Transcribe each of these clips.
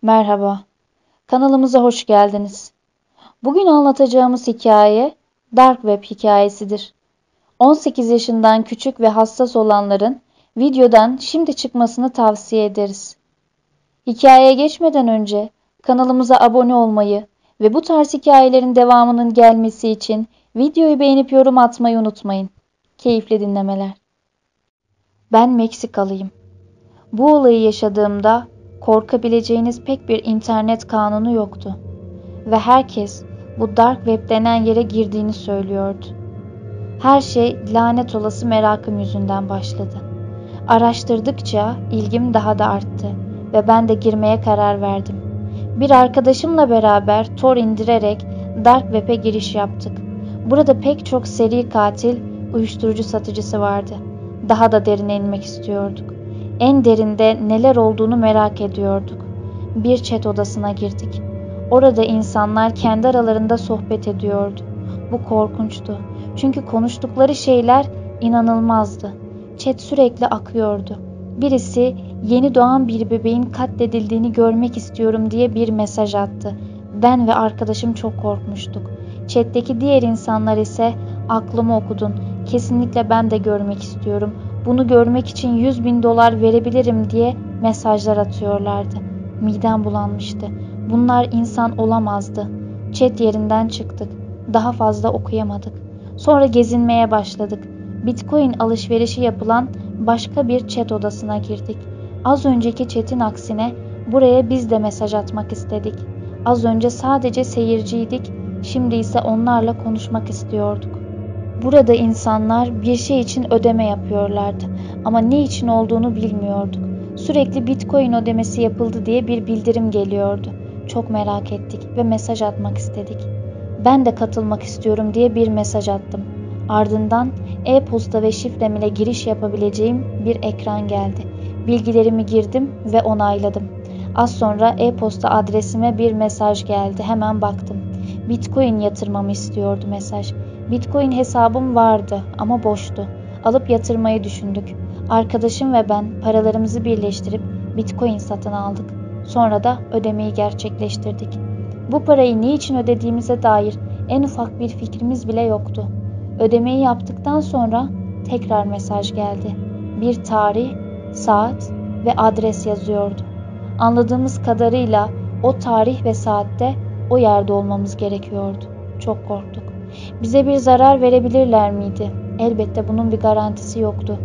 Merhaba, kanalımıza hoş geldiniz. Bugün anlatacağımız hikaye Dark Web hikayesidir. 18 yaşından küçük ve hassas olanların videodan şimdi çıkmasını tavsiye ederiz. Hikayeye geçmeden önce kanalımıza abone olmayı ve bu tarz hikayelerin devamının gelmesi için videoyu beğenip yorum atmayı unutmayın. Keyifli dinlemeler. Ben Meksikalıyım. Bu olayı yaşadığımda korkabileceğiniz pek bir internet kanunu yoktu ve herkes bu dark web denen yere girdiğini söylüyordu. Her şey lanet olası merakım yüzünden başladı. Araştırdıkça ilgim daha da arttı ve ben de girmeye karar verdim. Bir arkadaşımla beraber Tor indirerek dark web'e giriş yaptık. Burada pek çok seri katil, uyuşturucu satıcısı vardı. Daha da derine inmek istiyorduk. En derinde neler olduğunu merak ediyorduk. Bir chat odasına girdik. Orada insanlar kendi aralarında sohbet ediyordu. Bu korkunçtu. Çünkü konuştukları şeyler inanılmazdı. Chat sürekli akıyordu. Birisi yeni doğan bir bebeğin katledildiğini görmek istiyorum diye bir mesaj attı. Ben ve arkadaşım çok korkmuştuk. Chat'teki diğer insanlar ise aklımı okudun. Kesinlikle ben de görmek istiyorum. Bunu görmek için $100.000 verebilirim diye mesajlar atıyorlardı. Midem bulanmıştı. Bunlar insan olamazdı. Chat yerinden çıktık. Daha fazla okuyamadık. Sonra gezinmeye başladık. Bitcoin alışverişi yapılan başka bir chat odasına girdik. Az önceki chat'in aksine buraya biz de mesaj atmak istedik. Az önce sadece seyirciydik. Şimdi ise onlarla konuşmak istiyorduk. Burada insanlar bir şey için ödeme yapıyorlardı ama ne için olduğunu bilmiyorduk. Sürekli Bitcoin ödemesi yapıldı diye bir bildirim geliyordu. Çok merak ettik ve mesaj atmak istedik. Ben de katılmak istiyorum diye bir mesaj attım. Ardından e-posta ve şifrem ile giriş yapabileceğim bir ekran geldi. Bilgilerimi girdim ve onayladım. Az sonra e-posta adresime bir mesaj geldi. Hemen baktım. Bitcoin yatırmamı istiyordu mesaj. Bitcoin hesabım vardı ama boştu. Alıp yatırmayı düşündük. Arkadaşım ve ben paralarımızı birleştirip Bitcoin satın aldık. Sonra da ödemeyi gerçekleştirdik. Bu parayı ne için ödediğimize dair en ufak bir fikrimiz bile yoktu. Ödemeyi yaptıktan sonra tekrar mesaj geldi. Bir tarih, saat ve adres yazıyordu. Anladığımız kadarıyla o tarih ve saatte o yerde olmamız gerekiyordu. Çok korktuk. Bize bir zarar verebilirler miydi? Elbette bunun bir garantisi yoktu.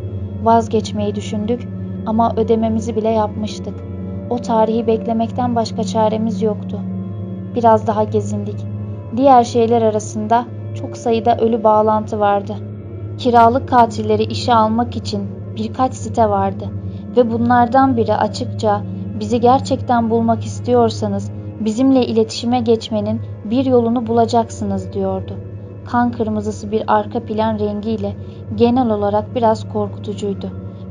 Vazgeçmeyi düşündük ama ödememizi bile yapmıştık. O tarihi beklemekten başka çaremiz yoktu. Biraz daha gezindik. Diğer şeyler arasında çok sayıda ölü bağlantı vardı. Kiralık katilleri işe almak için birkaç site vardı ve bunlardan biri açıkça bizi gerçekten bulmak istiyorsanız bizimle iletişime geçmenin bir yolunu bulacaksınız diyordu. Kan kırmızısı bir arka plan rengiyle genel olarak biraz korkutucuydu.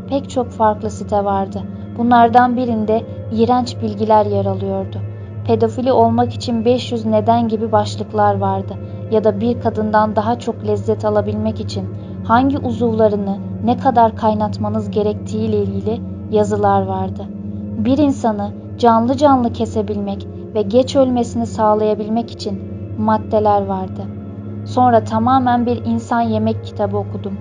Pek çok farklı site vardı. Bunlardan birinde iğrenç bilgiler yer alıyordu. Pedofili olmak için 500 neden gibi başlıklar vardı. Ya da bir kadından daha çok lezzet alabilmek için hangi uzuvlarını ne kadar kaynatmanız gerektiği ile ilgili yazılar vardı. Bir insanı canlı canlı kesebilmek ve geç ölmesini sağlayabilmek için maddeler vardı. Sonra tamamen bir insan yemek kitabı okudum.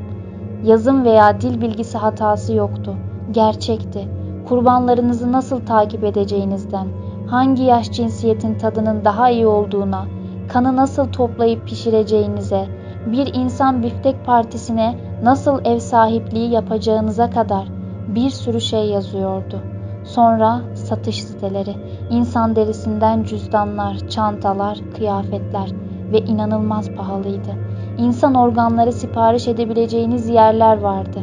Yazım veya dil bilgisi hatası yoktu. Gerçekti. Kurbanlarınızı nasıl takip edeceğinizden, hangi yaş cinsiyetin tadının daha iyi olduğuna, kanı nasıl toplayıp pişireceğinize, bir insan biftek partisine nasıl ev sahipliği yapacağınıza kadar bir sürü şey yazıyordu. Sonra satış siteleri, insan derisinden cüzdanlar, çantalar, kıyafetler ve inanılmaz pahalıydı. İnsan organları sipariş edebileceğiniz yerler vardı.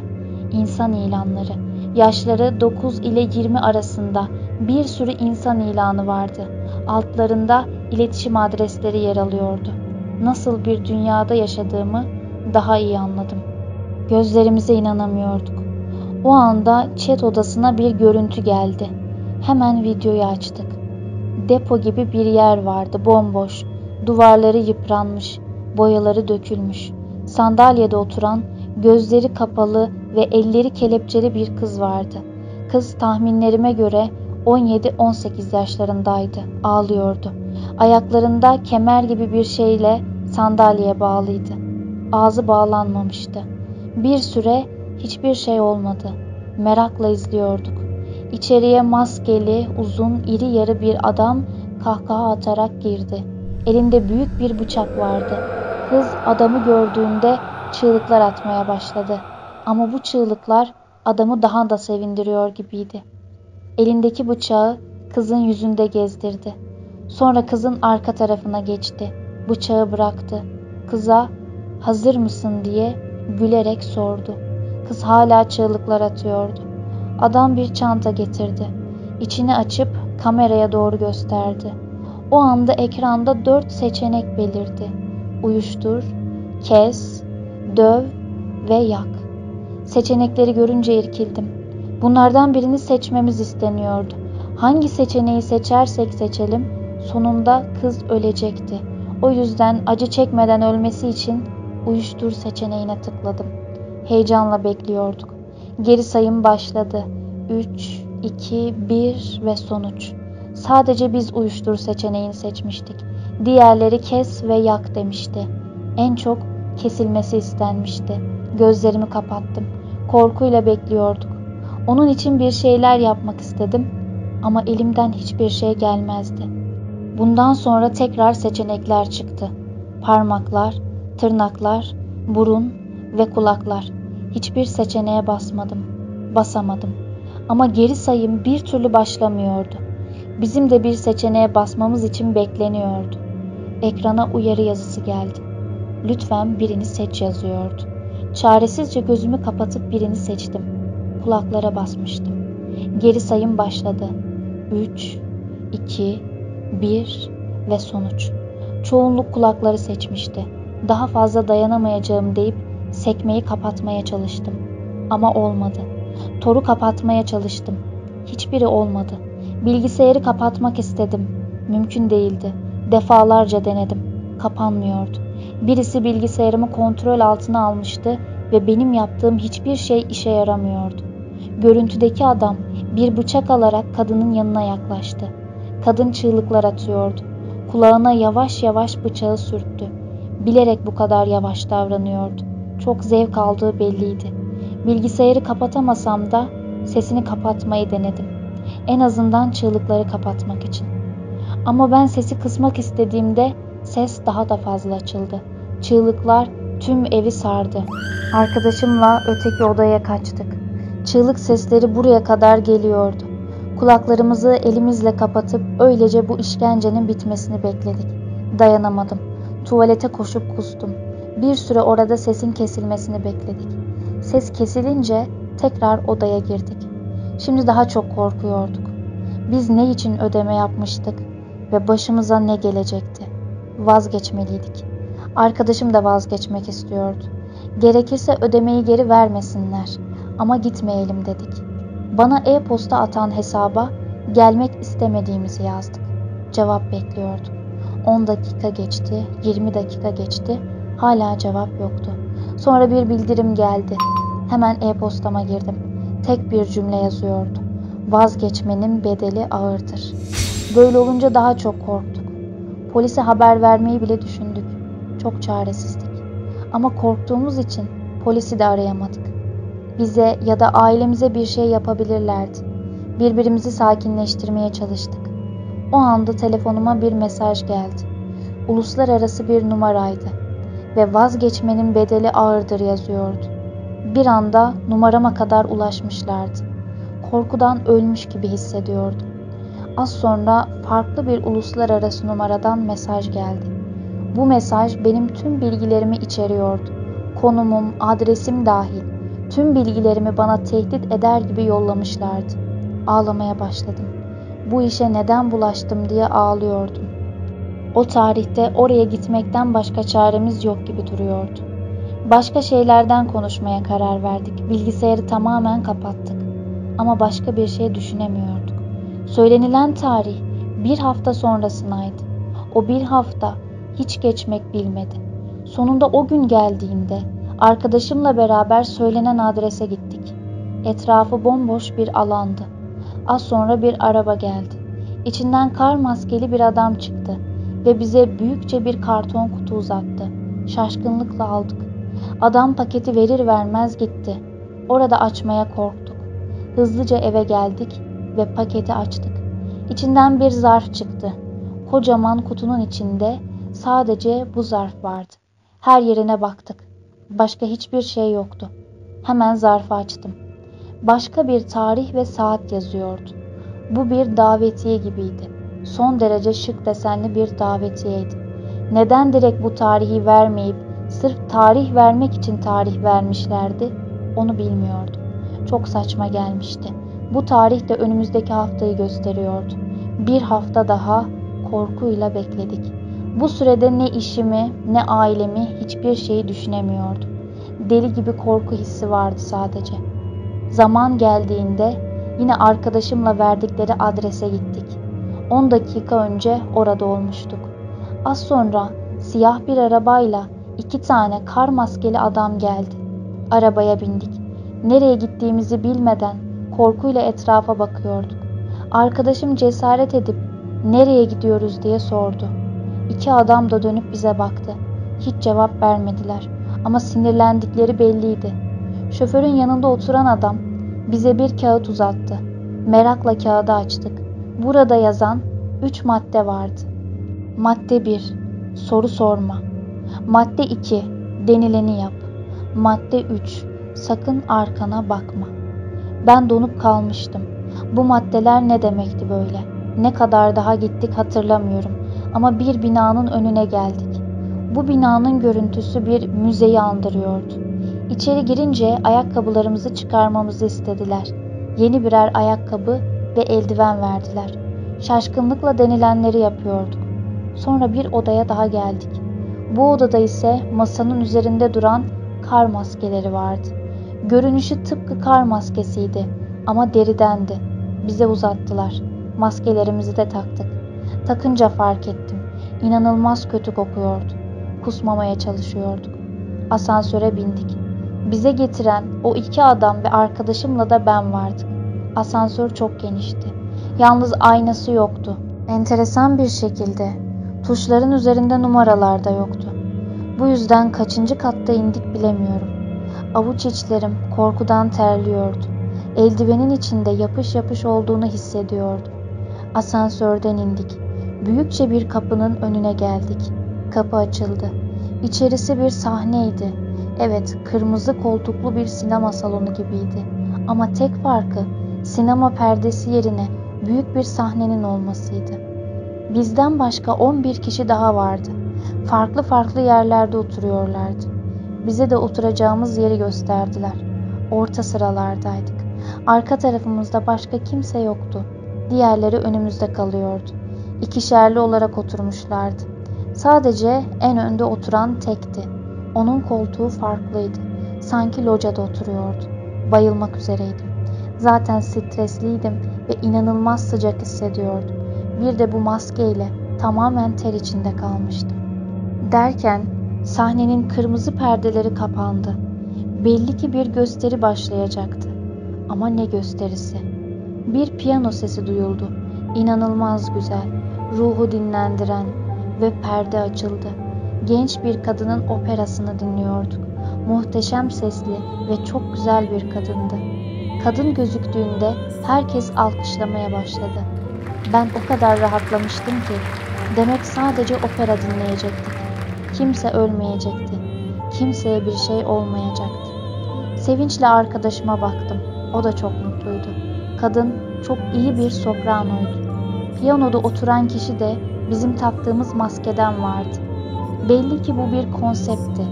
İnsan ilanları, yaşları 9 ile 20 arasında bir sürü insan ilanı vardı. Altlarında iletişim adresleri yer alıyordu. Nasıl bir dünyada yaşadığımı daha iyi anladım. Gözlerimize inanamıyorduk. O anda chat odasına bir görüntü geldi. Hemen videoyu açtık. Depo gibi bir yer vardı, bomboş. Duvarları yıpranmış, boyaları dökülmüş. Sandalyede oturan, gözleri kapalı ve elleri kelepçeli bir kız vardı. Kız tahminlerime göre 17-18 yaşlarındaydı. Ağlıyordu. Ayaklarında kemer gibi bir şeyle sandalyeye bağlıydı. Ağzı bağlanmamıştı. Bir süre hiçbir şey olmadı. Merakla izliyorduk. İçeriye maskeli, uzun, iri yarı bir adam kahkaha atarak girdi. Elinde büyük bir bıçak vardı. Kız adamı gördüğünde çığlıklar atmaya başladı. Ama bu çığlıklar adamı daha da sevindiriyor gibiydi. Elindeki bıçağı kızın yüzünde gezdirdi. Sonra kızın arka tarafına geçti. Bıçağı bıraktı. Kıza "Hazır mısın?" diye gülerek sordu. Kız hala çığlıklar atıyordu. Adam bir çanta getirdi. İçini açıp kameraya doğru gösterdi. O anda ekranda 4 seçenek belirdi. Uyuştur, kes, döv ve yak. Seçenekleri görünce irkildim. Bunlardan birini seçmemiz isteniyordu. Hangi seçeneği seçersek seçelim, sonunda kız ölecekti. O yüzden acı çekmeden ölmesi için uyuştur seçeneğine tıkladım. Heyecanla bekliyorduk. Geri sayım başladı. 3, 2, 1 ve sonuç. Sadece biz uyuştur seçeneğini seçmiştik. Diğerleri kes ve yak demişti. En çok kesilmesi istenmişti. Gözlerimi kapattım. Korkuyla bekliyorduk. Onun için bir şeyler yapmak istedim ama elimden hiçbir şey gelmezdi. Bundan sonra tekrar seçenekler çıktı. Parmaklar, tırnaklar, burun ve kulaklar. Hiçbir seçeneğe basamadım. Ama geri sayım bir türlü başlamıyordu. Bizim de bir seçeneğe basmamız için bekleniyordu. Ekrana uyarı yazısı geldi. "Lütfen birini seç" yazıyordu. Çaresizce gözümü kapatıp birini seçtim. Kulaklara basmıştım. Geri sayım başladı. 3, 2, 1 ve sonuç. Çoğunluk kulakları seçmişti. Daha fazla dayanamayacağım deyip sekmeyi kapatmaya çalıştım. Ama olmadı. Toru kapatmaya çalıştım. Hiçbiri olmadı. Bilgisayarı kapatmak istedim. Mümkün değildi. Defalarca denedim. Kapanmıyordu. Birisi bilgisayarımı kontrol altına almıştı ve benim yaptığım hiçbir şey işe yaramıyordu. Görüntüdeki adam bir bıçak alarak kadının yanına yaklaştı. Kadın çığlıklar atıyordu. Kulağına yavaş yavaş bıçağı sürttü. Bilerek bu kadar yavaş davranıyordu. Çok zevk aldığı belliydi. Bilgisayarı kapatamasam da sesini kapatmayı denedim. En azından çığlıkları kapatmak için. Ama ben sesi kısmak istediğimde ses daha da fazla açıldı. Çığlıklar tüm evi sardı. Arkadaşımla öteki odaya kaçtık. Çığlık sesleri buraya kadar geliyordu. Kulaklarımızı elimizle kapatıp öylece bu işkencenin bitmesini bekledik. Dayanamadım. Tuvalete koşup kustum. Bir süre orada sesin kesilmesini bekledik. Ses kesilince tekrar odaya girdik. Şimdi daha çok korkuyorduk. Biz ne için ödeme yapmıştık ve başımıza ne gelecekti? Vazgeçmeliydik. Arkadaşım da vazgeçmek istiyordu. Gerekirse ödemeyi geri vermesinler ama gitmeyelim dedik. Bana e-posta atan hesaba gelmek istemediğimizi yazdık. Cevap bekliyorduk. 10 dakika geçti, 20 dakika geçti. Hala cevap yoktu. Sonra bir bildirim geldi. Hemen e-postama girdim. Tek bir cümle yazıyordu. Vazgeçmenin bedeli ağırdır. Böyle olunca daha çok korktuk. Polise haber vermeyi bile düşündük. Çok çaresizdik. Ama korktuğumuz için polisi de arayamadık. Bize ya da ailemize bir şey yapabilirlerdi. Birbirimizi sakinleştirmeye çalıştık. O anda telefonuma bir mesaj geldi. Uluslararası bir numaraydı ve vazgeçmenin bedeli ağırdır yazıyordu. Bir anda numarama kadar ulaşmışlardı. Korkudan ölmüş gibi hissediyordum. Az sonra farklı bir uluslararası numaradan mesaj geldi. Bu mesaj benim tüm bilgilerimi içeriyordu. Konumum, adresim dahil. Tüm bilgilerimi bana tehdit eder gibi yollamışlardı. Ağlamaya başladım. Bu işe neden bulaştım diye ağlıyordum. O tarihte oraya gitmekten başka çaremiz yok gibi duruyordu. Başka şeylerden konuşmaya karar verdik. Bilgisayarı tamamen kapattık. Ama başka bir şey düşünemiyorduk. Söylenilen tarih bir hafta sonrasınaydı. O bir hafta hiç geçmek bilmedi. Sonunda o gün geldiğinde arkadaşımla beraber söylenen adrese gittik. Etrafı bomboş bir alandı. Az sonra bir araba geldi. İçinden kar maskeli bir adam çıktı ve bize büyükçe bir karton kutu uzattı. Şaşkınlıkla aldık. Adam paketi verir vermez gitti. Orada açmaya korktuk. Hızlıca eve geldik ve paketi açtık. İçinden bir zarf çıktı. Kocaman kutunun içinde sadece bu zarf vardı. Her yerine baktık. Başka hiçbir şey yoktu. Hemen zarfı açtım. Başka bir tarih ve saat yazıyordu. Bu bir davetiye gibiydi. Son derece şık desenli bir davetiyeydi. Neden direkt bu tarihi vermeyip sırf tarih vermek için tarih vermişlerdi, onu bilmiyordum. Çok saçma gelmişti. Bu tarih de önümüzdeki haftayı gösteriyordu. Bir hafta daha korkuyla bekledik. Bu sürede ne işimi, ne ailemi, hiçbir şeyi düşünemiyordum. Deli gibi korku hissi vardı sadece. Zaman geldiğinde yine arkadaşımla verdikleri adrese gittik. 10 dakika önce orada olmuştuk. Az sonra siyah bir arabayla 2 tane kar maskeli adam geldi. Arabaya bindik. Nereye gittiğimizi bilmeden korkuyla etrafa bakıyorduk. Arkadaşım cesaret edip "Nereye gidiyoruz?" diye sordu. 2 adam da dönüp bize baktı. Hiç cevap vermediler ama sinirlendikleri belliydi. Şoförün yanında oturan adam bize bir kağıt uzattı. Merakla kağıdı açtık. Burada yazan 3 madde vardı. Madde 1. Soru sorma. Madde 2. Denileni yap. Madde 3. Sakın arkana bakma. Ben donup kalmıştım. Bu maddeler ne demekti böyle? Ne kadar daha gittik hatırlamıyorum. Ama bir binanın önüne geldik. Bu binanın görüntüsü bir müzeyi andırıyordu. İçeri girince ayakkabılarımızı çıkarmamızı istediler. Yeni birer ayakkabı ve eldiven verdiler. Şaşkınlıkla denilenleri yapıyorduk. Sonra bir odaya daha geldik. Bu odada ise masanın üzerinde duran kar maskeleri vardı. Görünüşü tıpkı kar maskesiydi ama deridendi. Bize uzattılar. Maskelerimizi de taktık. Takınca fark ettim. İnanılmaz kötü kokuyordu. Kusmamaya çalışıyorduk. Asansöre bindik. Bize getiren o 2 adam ve arkadaşımla da ben vardık. Asansör çok genişti. Yalnız aynası yoktu. Enteresan bir şekilde tuşların üzerinde numaralar da yoktu. Bu yüzden kaçıncı katta indik bilemiyorum. Avuç içlerim korkudan terliyordu. Eldivenin içinde yapış yapış olduğunu hissediyordum. Asansörden indik. Büyükçe bir kapının önüne geldik. Kapı açıldı. İçerisi bir sahneydi. Evet, kırmızı koltuklu bir sinema salonu gibiydi. Ama tek farkı sinema perdesi yerine büyük bir sahnenin olmasıydı. Bizden başka 11 kişi daha vardı. Farklı farklı yerlerde oturuyorlardı. Bize de oturacağımız yeri gösterdiler. Orta sıralardaydık. Arka tarafımızda başka kimse yoktu. Diğerleri önümüzde kalıyordu. İkişerli olarak oturmuşlardı. Sadece en önde oturan tekti. Onun koltuğu farklıydı. Sanki locada oturuyordu. Bayılmak üzereydim. Zaten stresliydim ve inanılmaz sıcak hissediyordum. Bir de bu maskeyle tamamen ter içinde kalmıştım. Derken sahnenin kırmızı perdeleri kapandı. Belli ki bir gösteri başlayacaktı. Ama ne gösterisi? Bir piyano sesi duyuldu. İnanılmaz güzel, ruhu dinlendiren ve perde açıldı. Genç bir kadının operasını dinliyorduk. Muhteşem sesli ve çok güzel bir kadındı. Kadın gözüktüğünde herkes alkışlamaya başladı. Ben o kadar rahatlamıştım ki, demek sadece opera dinleyecektik. Kimse ölmeyecekti. Kimseye bir şey olmayacaktı. Sevinçle arkadaşıma baktım. O da çok mutluydu. Kadın çok iyi bir sopranoydu. Piyanoda oturan kişi de bizim taktığımız maskeden vardı. Belli ki bu bir konseptti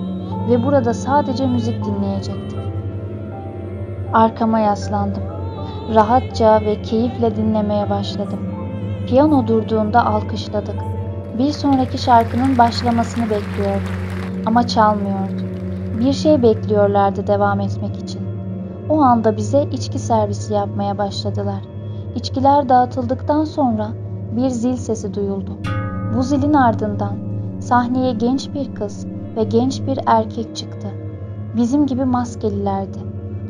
ve burada sadece müzik dinleyecektik. Arkama yaslandım. Rahatça ve keyifle dinlemeye başladım. Piyano durduğunda alkışladık. Bir sonraki şarkının başlamasını bekliyorduk ama çalmıyordu. Bir şey bekliyorlardı devam etmek için. O anda bize içki servisi yapmaya başladılar. İçkiler dağıtıldıktan sonra bir zil sesi duyuldu. Bu zilin ardından sahneye genç bir kız ve genç bir erkek çıktı. Bizim gibi maskelilerdi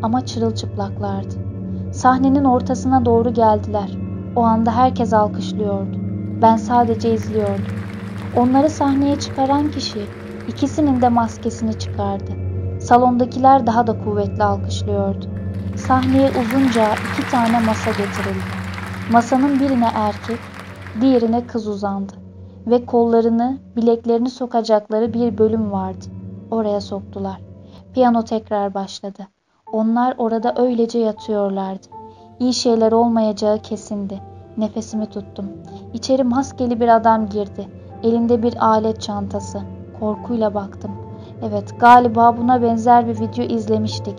ama çırılçıplaklardı. Sahnenin ortasına doğru geldiler. O anda herkes alkışlıyordu. Ben sadece izliyordum. Onları sahneye çıkaran kişi ikisinin de maskesini çıkardı. Salondakiler daha da kuvvetli alkışlıyordu. Sahneye uzunca 2 tane masa getirildi. Masanın birine erkek, diğerine kız uzandı ve kollarını, bileklerini sokacakları bir bölüm vardı. Oraya soktular. Piyano tekrar başladı. Onlar orada öylece yatıyorlardı. İyi şeyler olmayacağı kesindi. Nefesimi tuttum. İçeri maskeli bir adam girdi. Elinde bir alet çantası. Korkuyla baktım. Evet, galiba buna benzer bir video izlemiştik.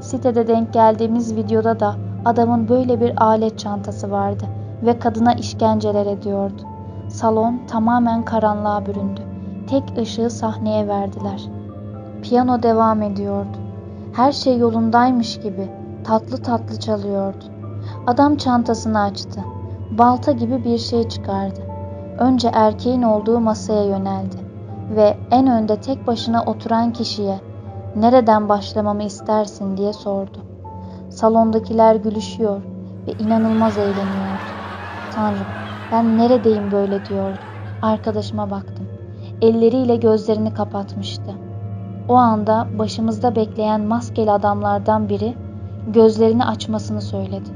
Sitede denk geldiğimiz videoda da adamın böyle bir alet çantası vardı ve kadına işkenceler ediyordu. Salon tamamen karanlığa büründü. Tek ışığı sahneye verdiler. Piyano devam ediyordu. Her şey yolundaymış gibi tatlı tatlı çalıyordu. Adam çantasını açtı. Balta gibi bir şey çıkardı. Önce erkeğin olduğu masaya yöneldi ve en önde tek başına oturan kişiye "Nereden başlamamı istersin?" diye sordu. Salondakiler gülüşüyor ve inanılmaz eğleniyordu. Tanrım, ben neredeyim böyle diyordu. Arkadaşıma baktım. Elleriyle gözlerini kapatmıştı. O anda başımızda bekleyen maskeli adamlardan biri gözlerini açmasını söyledi.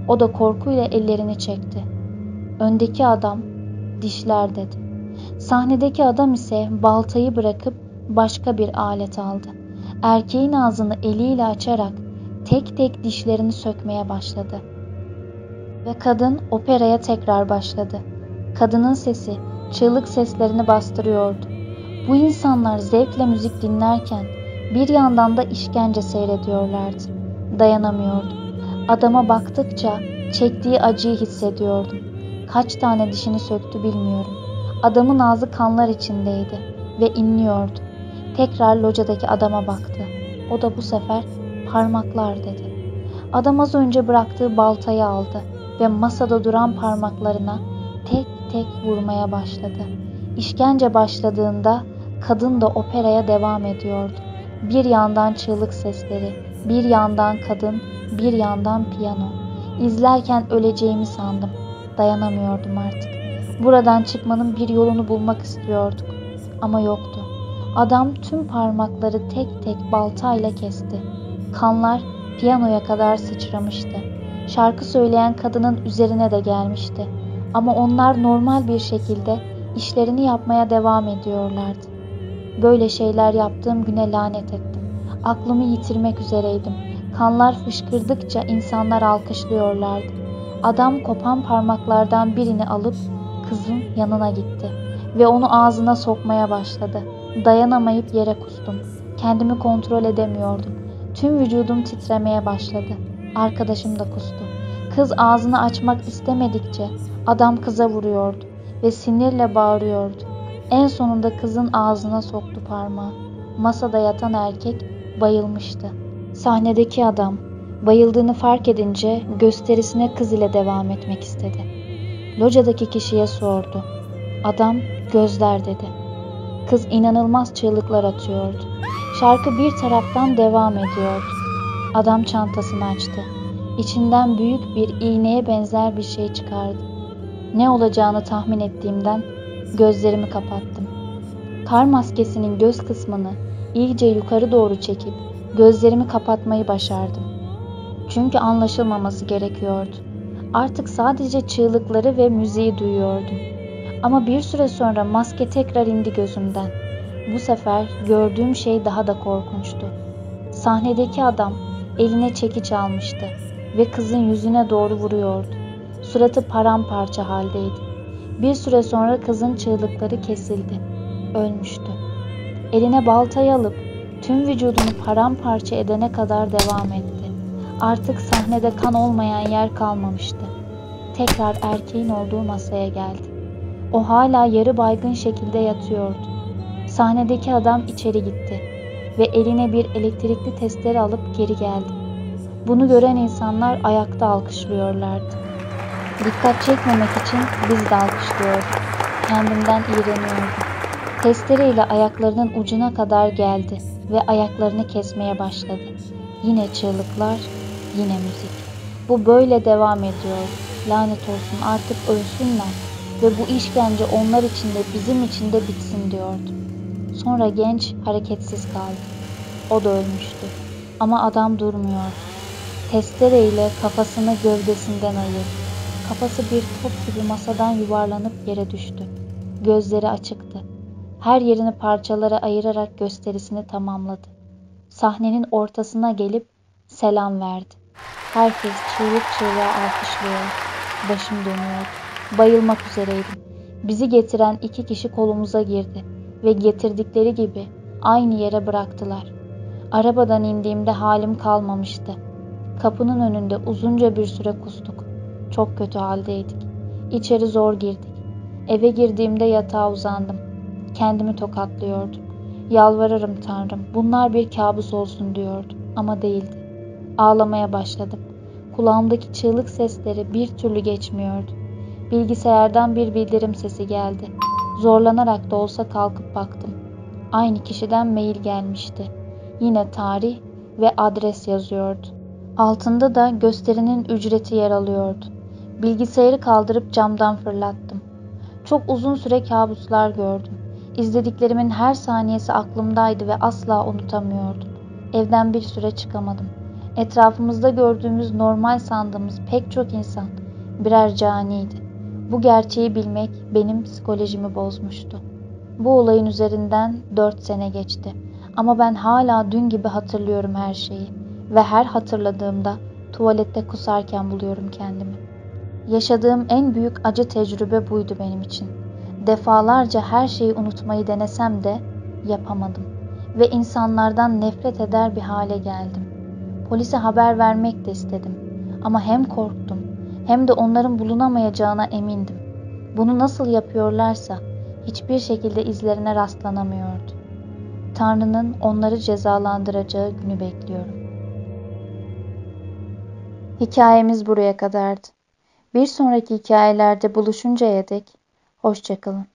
O da korkuyla ellerini çekti. Öndeki adam "Dişler" dedi. Sahnedeki adam ise baltayı bırakıp başka bir alet aldı. Erkeğin ağzını eliyle açarak tek tek dişlerini sökmeye başladı. Ve kadın operaya tekrar başladı. Kadının sesi çığlık seslerini bastırıyordu. Bu insanlar zevkle müzik dinlerken bir yandan da işkence seyrediyorlardı. Dayanamıyordum. Adama baktıkça çektiği acıyı hissediyordum. Kaç tane dişini söktü bilmiyorum. Adamın ağzı kanlar içindeydi ve inliyordu. Tekrar locadaki adama baktı. O da bu sefer "Parmaklar" dedi. Adam az önce bıraktığı baltayı aldı ve masada duran parmaklarına tek tek vurmaya başladı. İşkence başladığında kadın da operaya devam ediyordu. Bir yandan çığlık sesleri, bir yandan kadın, bir yandan piyano. İzlerken öleceğimi sandım. Dayanamıyordum artık. Buradan çıkmanın bir yolunu bulmak istiyorduk. Ama yoktu. Adam tüm parmakları tek tek baltayla kesti. Kanlar piyanoya kadar sıçramıştı. Şarkı söyleyen kadının üzerine de gelmişti. Ama onlar normal bir şekilde işlerini yapmaya devam ediyorlardı. Böyle şeyler yaptığım güne lanet ettim. Aklımı yitirmek üzereydim. Kanlar fışkırdıkça insanlar alkışlıyorlardı. Adam kopan parmaklardan birini alıp kızın yanına gitti ve onu ağzına sokmaya başladı. Dayanamayıp yere kustum. Kendimi kontrol edemiyordum. Tüm vücudum titremeye başladı. Arkadaşım da kustu. Kız ağzını açmak istemedikçe adam kıza vuruyordu ve sinirle bağırıyordu. En sonunda kızın ağzına soktu parmağı. Masada yatan erkek bayılmıştı. Sahnedeki adam bayıldığını fark edince gösterisine kız ile devam etmek istedi. Locadaki kişiye sordu. Adam "Gözler" dedi. Kız inanılmaz çığlıklar atıyordu. Şarkı bir taraftan devam ediyordu. Adam çantasını açtı. İçinden büyük bir iğneye benzer bir şey çıkardı. Ne olacağını tahmin ettiğimden gözlerimi kapattım. Kar maskesinin göz kısmını iyice yukarı doğru çekip gözlerimi kapatmayı başardım. Çünkü anlaşılmaması gerekiyordu. Artık sadece çığlıkları ve müziği duyuyordum. Ama bir süre sonra maske tekrar indi gözümden. Bu sefer gördüğüm şey daha da korkunçtu. Sahnedeki adam eline çekiç almıştı ve kızın yüzüne doğru vuruyordu. Suratı paramparça haldeydi. Bir süre sonra kızın çığlıkları kesildi. Ölmüştü. Eline baltayı alıp tüm vücudunu paramparça edene kadar devam etti. Artık sahnede kan olmayan yer kalmamıştı. Tekrar erkeğin olduğu masaya geldi. O hala yarı baygın şekilde yatıyordu. Sahnedeki adam içeri gitti ve eline bir elektrikli testere alıp geri geldi. Bunu gören insanlar ayakta alkışlıyorlardı. Dikkat çekmemek için biz de alkışlıyorduk. Kendimden iğreniyordum. Testereyle ayaklarının ucuna kadar geldi ve ayaklarını kesmeye başladı. Yine çığlıklar, yine müzik. Bu böyle devam ediyor. Lanet olsun, artık ölsünler ve bu işkence onlar için de bizim için de bitsin diyordu. Sonra genç hareketsiz kaldı. O da ölmüştü. Ama adam durmuyordu. Testereyle kafasını gövdesinden ayırdı. Kafası bir top gibi masadan yuvarlanıp yere düştü. Gözleri açıktı. Her yerini parçalara ayırarak gösterisini tamamladı. Sahnenin ortasına gelip selam verdi. Herkes çığlık çığlığa alkışlıyor. Başım dönüyor. Bayılmak üzereydim. Bizi getiren 2 kişi kolumuza girdi ve getirdikleri gibi aynı yere bıraktılar. Arabadan indiğimde halim kalmamıştı. Kapının önünde uzunca bir süre kustuk. Çok kötü haldeydik. İçeri zor girdik. Eve girdiğimde yatağa uzandım. Kendimi tokatlıyordum. Yalvarırım Tanrım, bunlar bir kabus olsun diyordum ama değildi. Ağlamaya başladım. Kulağımdaki çığlık sesleri bir türlü geçmiyordu. Bilgisayardan bir bildirim sesi geldi. Zorlanarak da olsa kalkıp baktım. Aynı kişiden mail gelmişti. Yine tarih ve adres yazıyordu. Altında da gösterinin ücreti yer alıyordu. Bilgisayarı kaldırıp camdan fırlattım. Çok uzun süre kabuslar gördüm. İzlediklerimin her saniyesi aklımdaydı ve asla unutamıyordum. Evden bir süre çıkamadım. Etrafımızda gördüğümüz normal sandığımız pek çok insan birer caniydi. Bu gerçeği bilmek benim psikolojimi bozmuştu. Bu olayın üzerinden 4 sene geçti. Ama ben hala dün gibi hatırlıyorum her şeyi. Ve her hatırladığımda tuvalette kusarken buluyorum kendimi. Yaşadığım en büyük acı tecrübe buydu benim için. Defalarca her şeyi unutmayı denesem de yapamadım. Ve insanlardan nefret eder bir hale geldim. Polise haber vermek de istedim. Ama hem korktum hem de onların bulunamayacağına emindim. Bunu nasıl yapıyorlarsa hiçbir şekilde izlerine rastlanamıyordu. Tanrı'nın onları cezalandıracağı günü bekliyorum. Hikayemiz buraya kadardı. Bir sonraki hikayelerde buluşuncaya dek hoşça kalın.